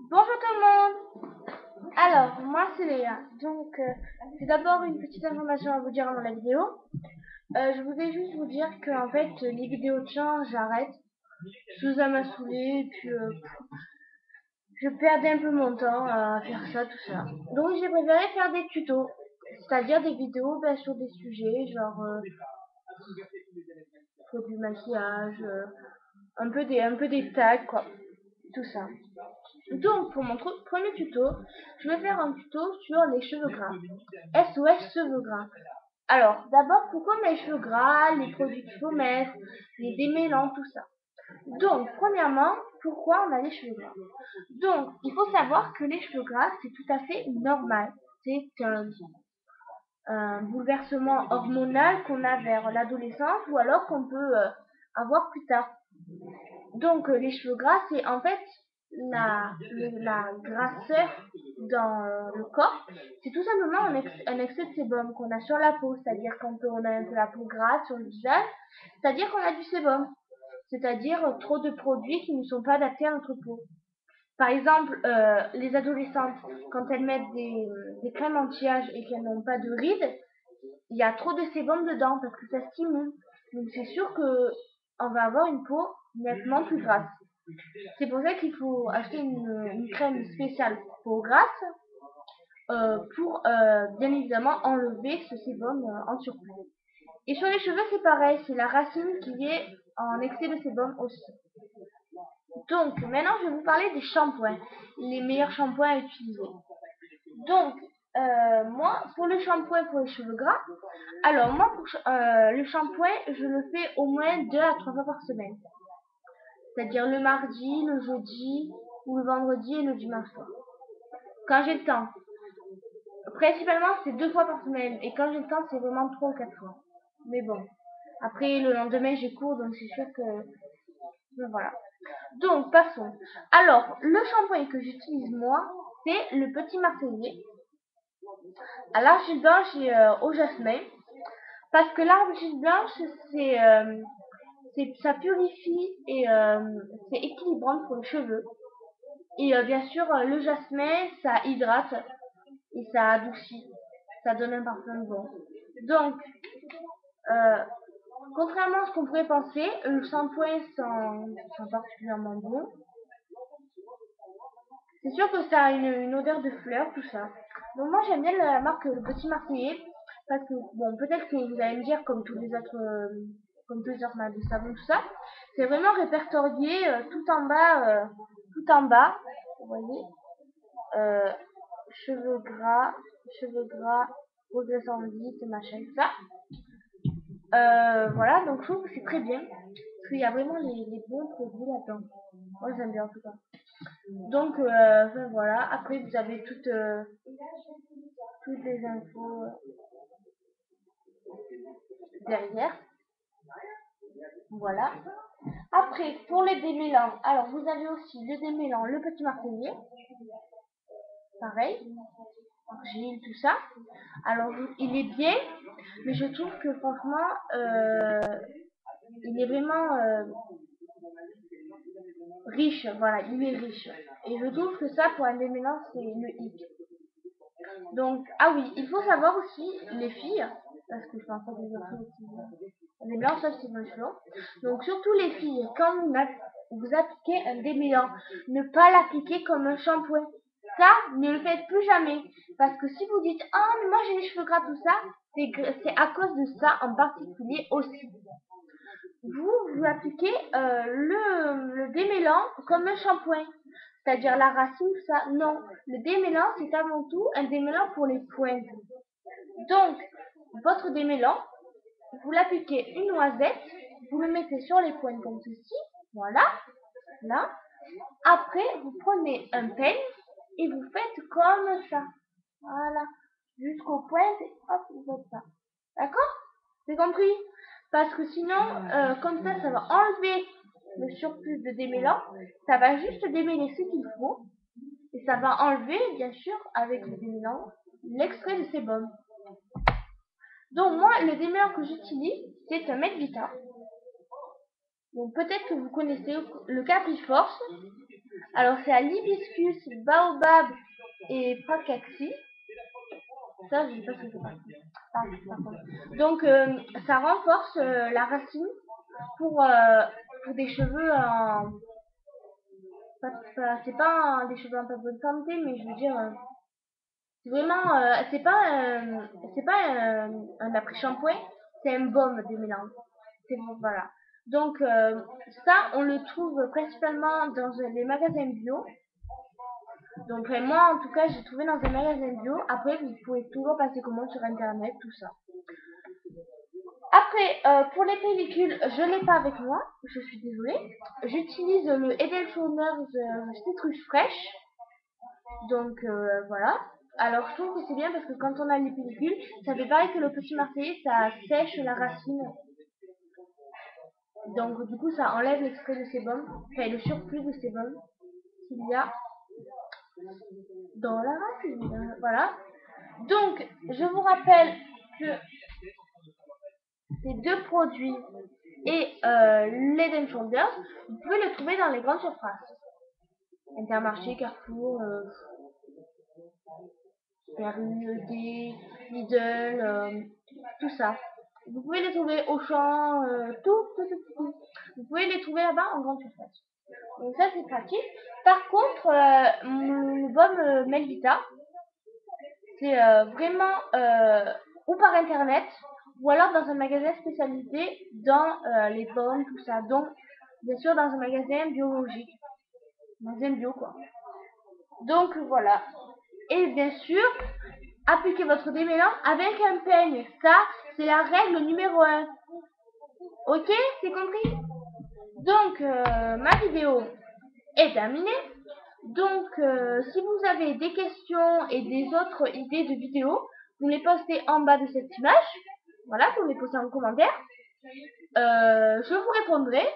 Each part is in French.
Bonjour tout le monde. Alors, moi c'est Léa. Donc, c'est d'abord une petite information à vous dire dans la vidéo. Je voulais juste vous dire que en fait, les vidéos de chant, j'arrête. Ça m'a saoulé et puis je perdais un peu mon temps à faire ça, tout ça. Donc, j'ai préféré faire des tutos, c'est-à-dire des vidéos sur des sujets genre du maquillage, un peu des tags, quoi, tout ça. Donc, pour mon premier tuto, je vais faire un tuto sur les cheveux gras. SOS cheveux gras. Alors, d'abord, pourquoi on a les cheveux gras, les produits qu'il faut mettre, les démêlants, tout ça. Donc, premièrement, pourquoi on a les cheveux gras? Donc, il faut savoir que les cheveux gras, c'est tout à fait normal. C'est un bouleversement hormonal qu'on a vers l'adolescence ou alors qu'on peut avoir plus tard. Donc, les cheveux gras, c'est en fait la grasseur dans le corps. C'est tout simplement un excès de sébum qu'on a sur la peau. C'est-à-dire quand on a un peu la peau grasse sur le visage, c'est-à-dire qu'on a du sébum. C'est-à-dire trop de produits qui ne sont pas adaptés à notre peau. Par exemple, les adolescentes, quand elles mettent des crèmes anti-âge et qu'elles n'ont pas de rides, il y a trop de sébum dedans parce que ça stimule. Donc c'est sûr que on va avoir une peau nettement plus grasse. C'est pour ça qu'il faut acheter une crème spéciale peau grasse pour bien évidemment enlever ce sébum en surplus. Et sur les cheveux, c'est pareil, c'est la racine qui est en excès de sébum aussi. Donc maintenant, je vais vous parler des shampoings, les meilleurs shampoings à utiliser. Donc, moi, pour le shampoing pour les cheveux gras, alors moi, pour le shampoing, je le fais au moins 2 à 3 fois par semaine. C'est-à-dire le mardi, le jeudi, ou le vendredi et le dimanche soir. Quand j'ai le temps. Principalement, c'est 2 fois par semaine. Et quand j'ai le temps, c'est vraiment 3 ou 4 fois. Mais bon. Après, le lendemain, j'ai cours, donc c'est sûr que... Voilà. Donc, passons. Alors, le shampoing que j'utilise moi, c'est le Petit Marseillais à l'argile blanche et au jasmin. Parce que l'argile blanche, ça purifie et c'est équilibrant pour les cheveux. Et bien sûr, le jasmin, ça hydrate et ça adoucit. Ça donne un parfum bon. Donc, euh, contrairement à ce qu'on pourrait penser, le shampoing sent particulièrement bon. C'est sûr que ça a une odeur de fleurs, tout ça. Donc moi, j'aime bien la marque Le Petit Marseillais. Parce que, bon, peut-être que vous allez me dire, comme tous les autres marques de savon, tout ça, c'est vraiment répertorié tout en bas, vous voyez, euh, cheveux gras, redressant vite, machin, tout ça. Voilà, donc je trouve que c'est très bien. Parce qu'il y a vraiment les bons produits là-dedans. Moi, j'aime bien en tout cas. Donc, enfin, voilà. Après, vous avez toutes les infos derrière. Voilà. Après, pour les démêlants, alors vous avez aussi le démêlant, le Petit Marseillais. Pareil. Argile, tout ça. Alors, il est bien, mais je trouve que franchement, il est vraiment riche. Voilà, il est riche. Et je trouve que ça, pour un démêlant, c'est le hic. Donc, ah oui, il faut savoir aussi, les filles, parce que je pense pas que les filles aussi, les blancs, ça c'est chaud. Donc, surtout les filles, quand vous appliquez un démêlant, ne pas l'appliquer comme un shampoing. Ça, ne le faites plus jamais. Parce que si vous dites, ah, mais moi j'ai les cheveux gras, tout ça, c'est à cause de ça en particulier aussi. Vous appliquez le démêlant comme un shampoing. C'est-à-dire la racine, tout ça. Non, le démêlant, c'est avant tout un démêlant pour les pointes. Donc, votre démêlant, vous l'appliquez une noisette, vous le mettez sur les pointes comme ceci, voilà, là. Après, vous prenez un peigne et vous faites comme ça, voilà, jusqu'aux pointes, et hop, vous faites ça. D'accord? C'est compris? Parce que sinon, comme ça va enlever le surplus de démêlant, ça va juste démêler ce qu'il faut, et ça va enlever, bien sûr, avec le démêlant, l'extrait de sébum. Donc moi, le démêlant que j'utilise, c'est un Medvita. Donc peut-être que vous connaissez le Capriforce. Alors c'est à l'hibiscus, baobab et pracaxi. Ça, je sais pas ce que c'est par contre. Donc ça renforce la racine pour, euh, pour des cheveux en... C'est pas des cheveux en pas bonne santé, mais je veux dire... c'est vraiment... c'est pas un après-shampoing, c'est un baume démêlant. C'est bon, voilà. Donc ça, on le trouve principalement dans les magasins bio. Donc moi, en tout cas, j'ai trouvé dans un magasin bio. Après, vous pouvez toujours passer commande sur internet, tout ça. Après, pour les pellicules, je l'ai pas avec moi, je suis désolée. J'utilise le Head and Shoulders Citrus Fresh. Donc voilà. Alors je trouve que c'est bien parce que quand on a les pellicules, ça fait pareil que le petit marseillais, ça sèche la racine. Donc du coup, ça enlève l'extrait de sébum, enfin le surplus de sébum qu'il y a dans la racine. Voilà. Donc, je vous rappelle que ces deux produits et l'Head and Shoulders, vous pouvez les trouver dans les grandes surfaces. Intermarché, Carrefour, Perru, ED, Lidl, tout ça. Vous pouvez les trouver au champ, tout. Vous pouvez les trouver là-bas en grande surface. Donc ça c'est pratique. Par contre, le baume Melvita, c'est vraiment ou par internet ou alors dans un magasin spécialisé dans les pommes, tout ça. Donc, bien sûr, dans un magasin biologique. Magasin bio, quoi. Donc, voilà. Et bien sûr, appliquez votre démêlant avec un peigne. Ça, c'est la règle numéro 1. Ok, c'est compris? Donc, ma vidéo est terminée. Donc, si vous avez des questions et des autres idées de vidéos, vous les postez en bas de cette image. Voilà, vous les posez en commentaire. Je vous répondrai.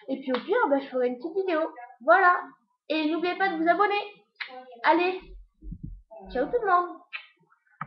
Et puis au pire, bah, je ferai une petite vidéo. Voilà. Et n'oubliez pas de vous abonner. Allez, ciao tout le monde.